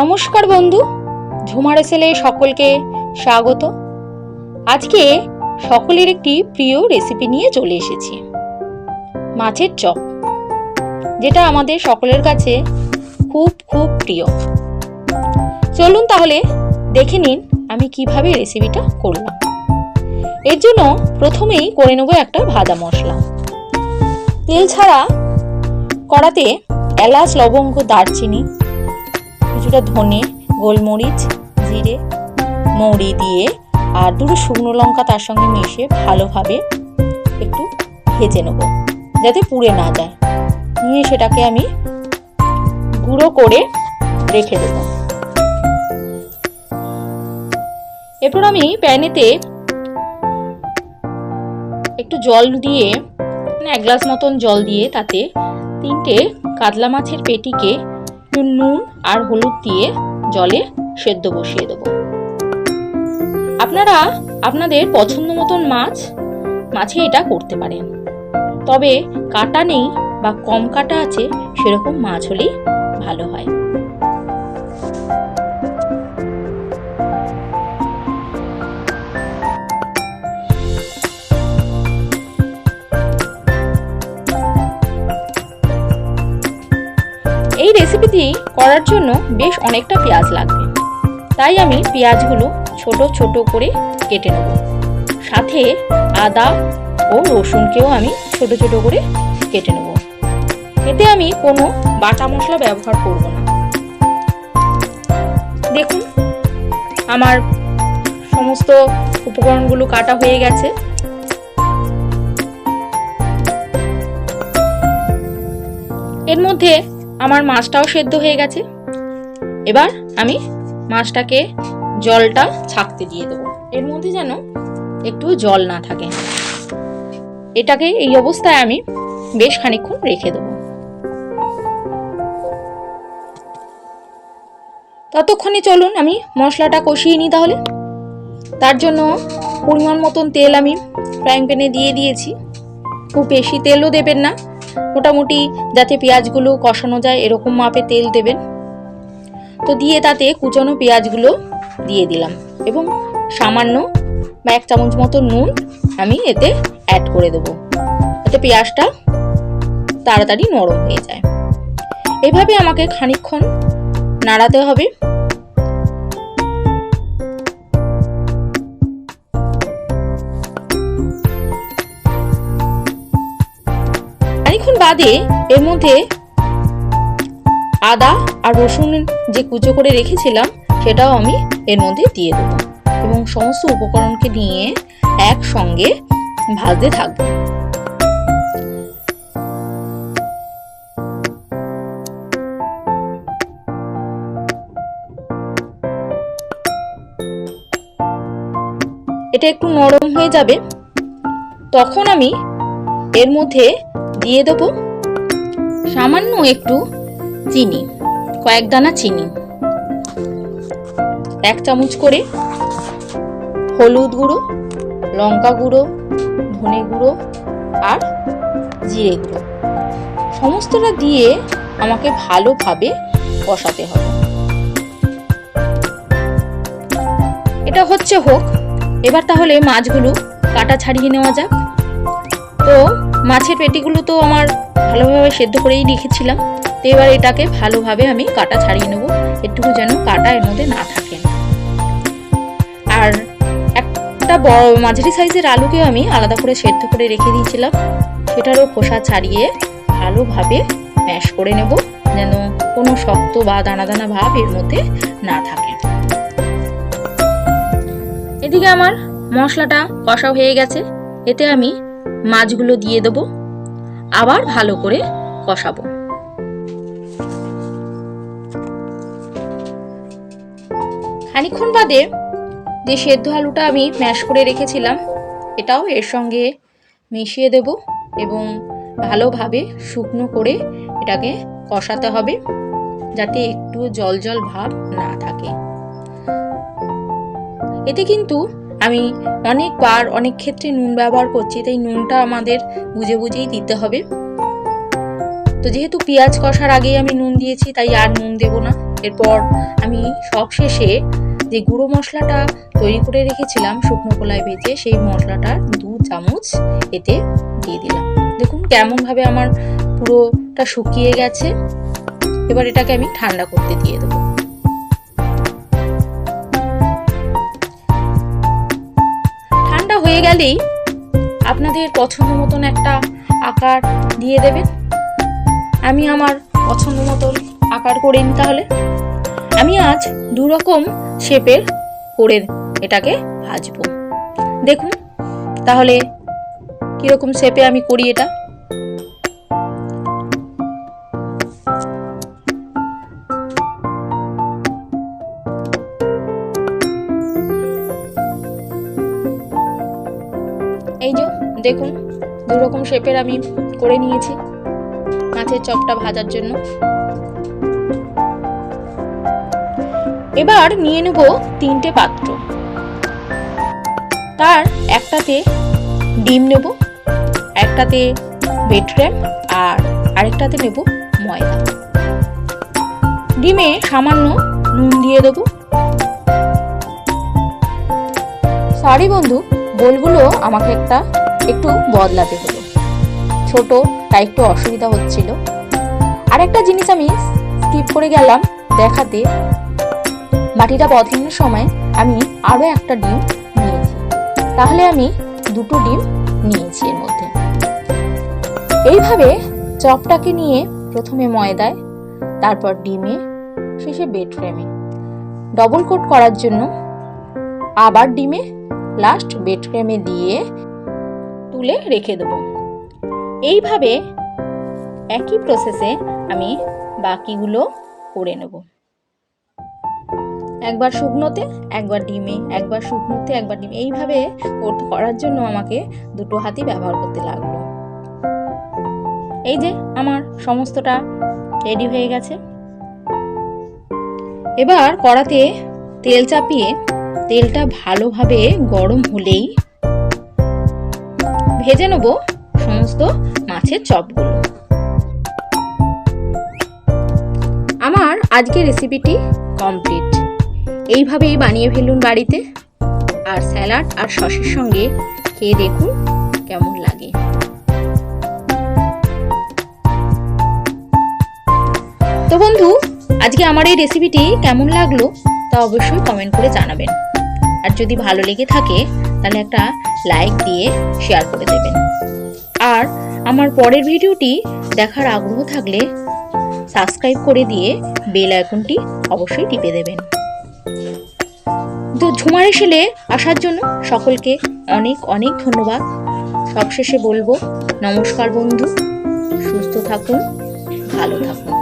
নমস্কার বন্ধু, ঝুমা রেসেলে সকলকে স্বাগত। আজকে সকলের একটি প্রিয় রেসিপি নিয়ে চলে এসেছি, মাছের চপ, যেটা আমাদের সকলের কাছে খুব খুব প্রিয়। চলুন তাহলে দেখে নিন আমি কিভাবে রেসিপিটা করলাম। এর জন্য প্রথমেই করে নেব একটা ভাজা মশলা। তেল ছাড়া কড়াতে এলাচ, লবঙ্গ, দারচিনি, কিছুটা ধনে, গোলমরিচ, জিরে, মৌরি দিয়ে আর দুটো শুকনো লঙ্কা তার সঙ্গে মিশিয়ে ভালোভাবে একটু ভেজে নেব, যাতে পুড়ে না যায়। নিয়ে সেটাকে আমি গুঁড়ো করে রেখে দেব। এরপর আমি প্যানেতে একটু জল দিয়ে, 1 গ্লাস মতন জল দিয়ে তাতে 3টে কাতলা মাছের পেটিকে নুন আর হলুদ দিয়ে জলে সেদ্ধ বসিয়ে দেব। আপনারা আপনাদের পছন্দ মতন মাছে এটা করতে পারেন, তবে কাটা নেই বা কম কাটা আছে সেরকম মাছ হলেই ভালো হয়। এই রেসিপিটি করার জন্য বেশ অনেকটা পেঁয়াজ লাগবে, তাই আমি পেঁয়াজগুলো ছোট ছোট করে কেটে নেব। সাথে আদা ও রসুনকেও আমি ছোট ছোট করে কেটে নেব। এতে আমি কোনো বাটা মশলা ব্যবহার করব না। দেখুন আমার সমস্ত উপকরণগুলো কাটা হয়ে গেছে। এর মধ্যে আমার মাছটাও সেদ্ধ হয়ে গেছে। এবার আমি মাছটাকে জলটা ছাঁকতে দিয়ে দেবো, এর মধ্যে যেন একটু জল না থাকে। এটাকে এই অবস্থায় আমি বেশ খানিকক্ষণ রেখে দেবো। ততক্ষণে চলুন আমি মশলাটা কষিয়ে নিই তাহলে। তার জন্য পরিমাণ মতন তেল আমি ফ্রাইং প্যানে দিয়ে দিয়েছি। খুব বেশি তেলও দেবেন না, মোটামুটি যাতে পেঁয়াজগুলো কষানো যায় এরকম মাপে তেল দেবেন। তো দিয়ে তাতে কুচানো পেঁয়াজগুলো দিয়ে দিলাম এবং সামান্য বা 1 চামচ মতো নুন আমি এতে অ্যাড করে দেবো, যাতে পেঁয়াজটা তাড়াতাড়ি নরম হয়ে যায়। এইভাবে আমাকে খানিকক্ষণ নাড়াতে হবে। খানিকক্ষণ বাদে এর মধ্যে আদা আর রসুন যে কুচো করে রেখেছিলাম সেটাও আমি এর মধ্যে দিয়ে দেবো এবং সমস্ত উপকরণকে নিয়ে একসঙ্গে ভাজতে থাকবো। এটা একটু নরম হয়ে যাবে, তখন আমি এর মধ্যে দিয়ে দেবো সামান্য একটু চিনি, কয়েক দানা চিনি, 1 চামচ করে হলুদ গুঁড়ো, লঙ্কা গুঁড়ো, ধনে গুঁড়ো আর জিরে গুঁড়ো, সমস্তটা দিয়ে আমাকে ভালোভাবে কষাতে হবে। এটা হচ্ছে হোক। এবার তাহলে মাছগুলো কাটা ছাড়িয়ে নেওয়া যাক। তো মাছের পেটিগুলো তো আমার ভালোভাবে সেদ্ধ করেই রেখেছিলাম। তো এবার এটাকে ভালোভাবে আমি কাটা ছাড়িয়ে নেব, একটু যেন কাটা এর মধ্যে না থাকে। আর একটা বড় মাঝারি সাইজের আলুকে আমি আলাদা করে সেদ্ধ করে রেখে দিয়েছিলাম, সেটারও খোসা ছাড়িয়ে ভালোভাবে ম্যাশ করে নেব, যেন কোনো শক্ত বা দানা দানা ভাব এর মধ্যে না থাকে। এদিকে আমার মশলাটা কষা হয়ে গেছে, এতে আমি মাছগুলো দিয়ে দেব, আবার ভালো করে কষাবো। খানিকক্ষণ বাদে যে সেদ্ধ আলুটা আমি ম্যাশ করে রেখেছিলাম এটাও এর সঙ্গে মিশিয়ে দেব এবং ভালোভাবে শুকনো করে এটাকে কষাতে হবে, যাতে একটু জল জল ভাব না থাকে। এতে কিন্তু আমি অনেকবার অনেক ক্ষেত্রে নুন ব্যবহার করছি, তাই নুনটা আমাদের বুঝে বুঝেই দিতে হবে। তো যেহেতু পেঁয়াজ কষার আগেই আমি নুন দিয়েছি, তাই আর নুন দেব না। এরপর আমি সবশেষে যে গুঁড়ো মশলাটা তৈরি করে রেখেছিলাম শুকনো কলায় ভেজে, সেই মশলাটার 2 চামচ এতে দিয়ে দিলাম। দেখুন কেমনভাবে আমার পুরোটা শুকিয়ে গেছে। এবার এটাকে আমি ঠান্ডা করতে দিয়ে দেবো। ঠান্ডা হয়ে গেলেই আপনাদের পছন্দ মতন একটা আকার দিয়ে দেবেন। আমি আমার পছন্দ মতন আকার করে নিই। তাহলে আমি আজ 2 রকম শেপের করে এটাকে ভাজবো। দেখুন তাহলে কিরকম শেপে আমি করি এটা। এই যে দেখুন 2 রকম শেপের আমি করে নিয়েছি মাছের চপটা ভাজার জন্য। এবার নিয়ে নেব 3টে পাত্র। তার একটাতে ডিম নেব, একটাতে বেটক্রেম আর আরেকটাতে নেব ময়দা। ডিমে সামান্য নুন দিয়ে দেব। সরি বন্ধু, বোলগুলো আমাকে একটু বদলাতে হলো, ছোট তাই একটু অসুবিধা হচ্ছিল। আর একটা জিনিস আমি স্কিপ করে গেলাম দেখাতে, বাটিটা বদলানোর সময় আমি আরো একটা ডিম নিয়েছি। তাহলে আমি 2টো ডিম নিয়েছি এর মধ্যে। এইভাবে চপটাকে নিয়ে প্রথমে ময়দায়, তারপর ডিমে, শেষে বেডক্রেমে ডবল কোট করার জন্য আবার ডিমে, লাস্ট বেডক্রেমে দিয়ে তুলে রেখে দেব। এইভাবে একই প্রসেসে আমি বাকিগুলো করে নেব। একবার শুকনোতে, একবার ডিমে, একবার শুকনোতে, একবার ডিমে, এইভাবে করার জন্য আমাকে 2টো হাতই ব্যবহার করতে লাগলো। এই যে আমার সমস্তটা রেডি হয়ে গেছে। এবার কড়াতে তেল চাপিয়ে তেলটা ভালোভাবে গরম হলেই ভেজে নেব সমস্ত মাছের চপগুলো। আমার আজকের রেসিপিটি কমপ্লিট। এইভাবেই বানিয়ে ফেলুন বাড়িতে, আর স্যালাড আর সসের সঙ্গে খেয়ে দেখুন কেমন লাগে। তো বন্ধু, আজকে আমার এই রেসিপিটি কেমন লাগলো তা অবশ্যই কমেন্ট করে জানাবেন। আর যদি ভালো লেগে থাকে তাহলে একটা লাইক দিয়ে শেয়ার করে দেবেন। আর আমার পরের ভিডিওটি দেখার আগ্রহ থাকলে সাবস্ক্রাইব করে দিয়ে বেল আইকনটি অবশ্যই টিপে দেবেন। তো ঝুমার এসেলে আসার জন্য সকলকে অনেক অনেক ধন্যবাদ। সবশেষে বলবো নমস্কার বন্ধু, সুস্থ থাকুন, ভালো থাকুন।